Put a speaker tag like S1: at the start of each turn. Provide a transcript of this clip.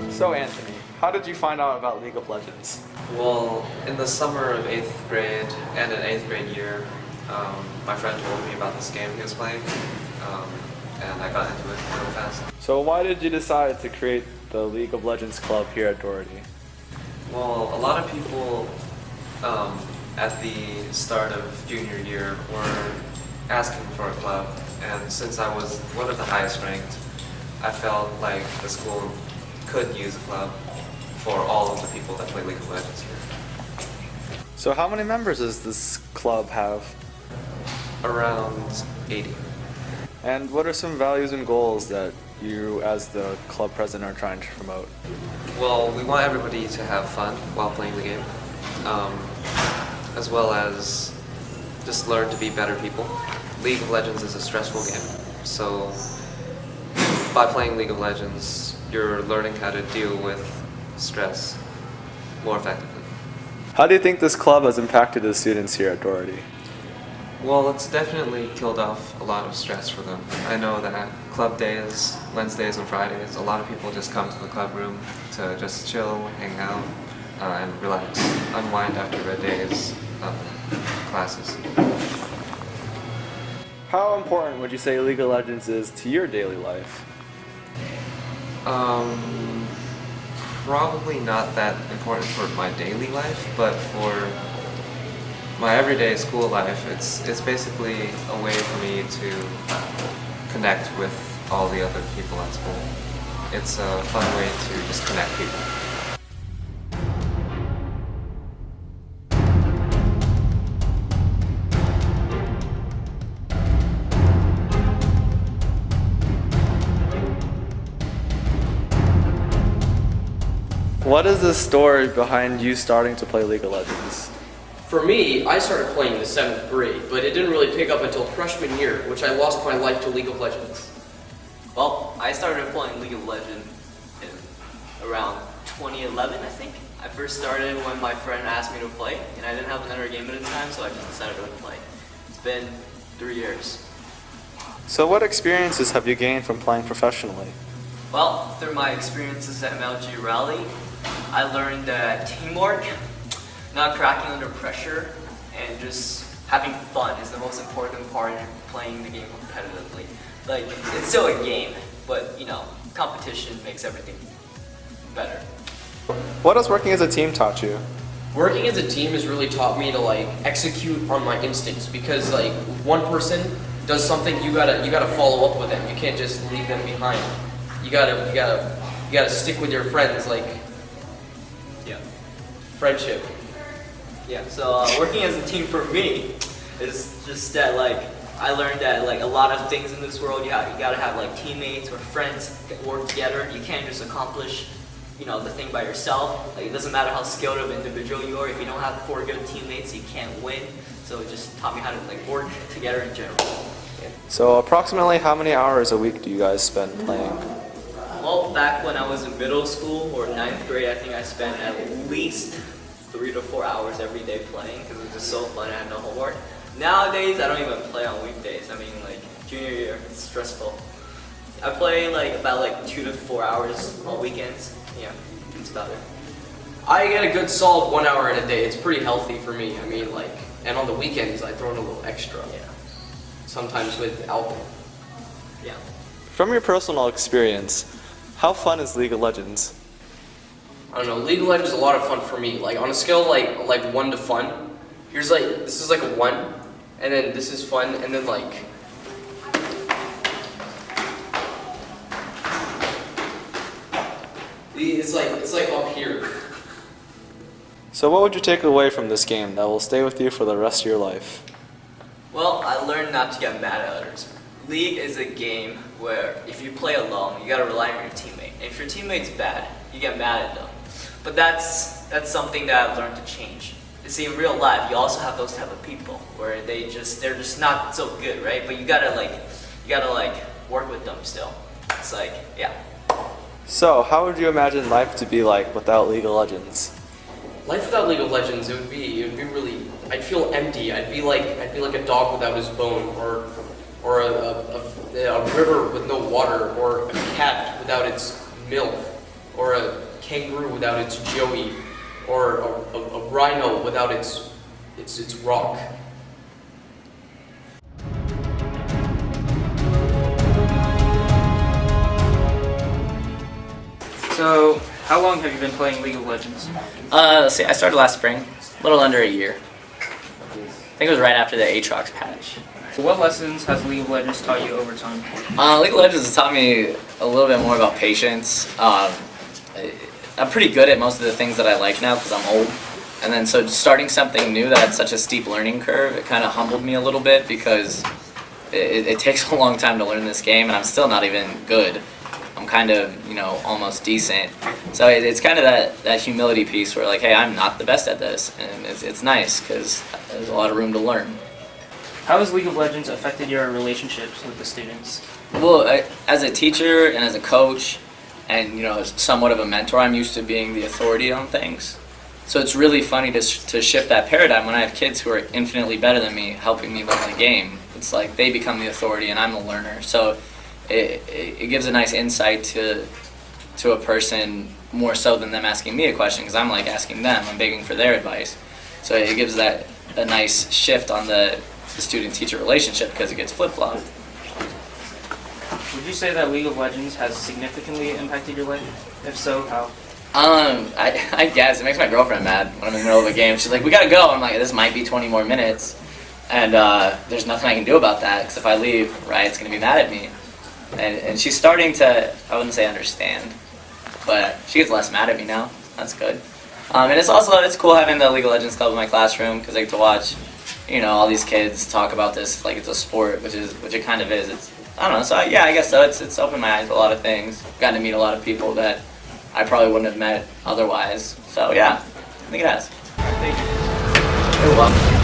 S1: So Anthony, how did you find out about League of Legends?
S2: Well, in the summer of 8th grade and an 8th grade year, my friend told me about this game he was playing, and I got into it real fast.
S1: So why did you decide to create the League of Legends club here at Doherty?
S2: Well, a lot of people at the start of junior year were asking for a club, and since I was one of the highest ranked, I felt like the school could use a club for all of the people that play League of Legends here.
S1: So how many members does this club have?
S2: Around 80.
S1: And what are some values and goals that you as the club president are trying to promote?
S2: Well, we want everybody to have fun while playing the game, as well as just learn to be better people. League of Legends is a stressful game, so by playing League of Legends, you're learning how to deal with stress more effectively.
S1: How do you think this club has impacted the students here at Doherty?
S2: Well, it's definitely killed off a lot of stress for them. I know that club days, Wednesdays and Fridays, a lot of people just come to the club room to just chill, hang out, and relax, unwind after a day's classes.
S1: How important would you say League of Legends is to your daily life?
S2: Probably not that important for my daily life, but for my everyday school life, it's basically a way for me to connect with all the other people at school. It's a fun way to just connect people.
S1: What is the story behind you starting to play League of Legends?
S3: For me, I started playing in the 7th grade, but it didn't really pick up until freshman year, which I lost my life to League of Legends.
S4: Well, I started playing League of Legends in around 2011, I think. I first started when my friend asked me to play, and I didn't have another game at the time, so I just decided to play. It's been 3 years.
S1: So what experiences have you gained from playing professionally?
S4: Well, through my experiences at MLG Rally, I learned that teamwork, not cracking under pressure, and just having fun is the most important part in playing the game competitively. Like, it's still a game, but you know, competition makes everything better.
S1: What has working as a team taught you?
S3: Working as a team has really taught me to execute on my instincts, because if one person does something, you gotta follow up with them. You can't just leave them behind. You gotta stick with your friends,
S4: Yeah.
S3: friendship.
S4: Yeah, so working as a team for me is just that I learned that a lot of things in this world you gotta have teammates or friends that work together. You can't just accomplish the thing by yourself. It doesn't matter how skilled of an individual you are, if you don't have 4 good teammates, you can't win. So it just taught me how to work together in general. Yeah.
S1: So approximately how many hours a week do you guys spend playing?
S4: Well, back when I was in middle school or 9th grade, I think I spent at least 3 to 4 hours every day playing because it was just so fun. I had no homework. Nowadays, I don't even play on weekdays. I mean, junior year, it's stressful. I play about 2 to 4 hours on weekends. Yeah, that's about it.
S3: I get a good solid 1 hour in a day. It's pretty healthy for me. I mean, and on the weekends, I throw in a little extra.
S4: Yeah.
S3: Sometimes with alcohol.
S4: Yeah.
S1: From your personal experience, how fun is League of Legends?
S3: I don't know, League of Legends is a lot of fun for me. On a scale like 1 to fun, here's this is a 1, and then this is fun, and then it's up here.
S1: So what would you take away from this game that will stay with you for the rest of your life?
S4: Well, I learned not to get mad at others. League is a game where if you play alone, you gotta rely on your teammate. And if your teammate's bad, you get mad at them. But that's something that I've learned to change. You see, in real life, you also have those type of people where they're just not so good, right? But you gotta work with them still. It's yeah.
S1: So how would you imagine life to be like without League of Legends?
S3: Life without League of Legends, it would be really. I'd feel empty. I'd be like a dog without his bone, or a river with no water, or a cat without its milk, or a kangaroo without its joey, or a rhino without its rock.
S5: So, how long have you been playing League of Legends?
S6: See, I started last spring, a little under a year. I think it was right after the Aatrox patch.
S5: What lessons has League of Legends taught you over time?
S6: League of Legends has taught me a little bit more about patience. I'm pretty good at most of the things that I like now because I'm old. And then so starting something new that had such a steep learning curve, it kind of humbled me a little bit because it takes a long time to learn this game and I'm still not even good. I'm kind of, almost decent. So it's kind of that humility piece where like, hey, I'm not the best at this. And it's nice because there's a lot of room to learn.
S5: How has League of Legends affected your relationships with the students?
S6: Well, as a teacher and as a coach and, somewhat of a mentor, I'm used to being the authority on things. So it's really funny to shift that paradigm when I have kids who are infinitely better than me helping me learn the game. It's like they become the authority and I'm the learner. So it gives a nice insight to a person more so than them asking me a question because I'm like asking them, I'm begging for their advice. So it gives that a nice shift on the student-teacher relationship because it gets flip-flopped.
S5: Would you say that League of Legends has significantly impacted your life? If so, how?
S6: I guess it makes my girlfriend mad when I'm in the middle of a game. She's like, "We gotta go." I'm like, "This might be 20 more minutes," and there's nothing I can do about that because if I leave, right, it's gonna be mad at me. And she's starting to, I wouldn't say understand, but she gets less mad at me now. That's good. And it's cool having the League of Legends club in my classroom because I get to watch, all these kids talk about this like it's a sport, which it kind of is. I don't know. So yeah, I guess so. It's opened my eyes to a lot of things. Gotten to meet a lot of people that I probably wouldn't have met otherwise. So yeah, I think it has.
S5: Thank you.
S6: You're welcome.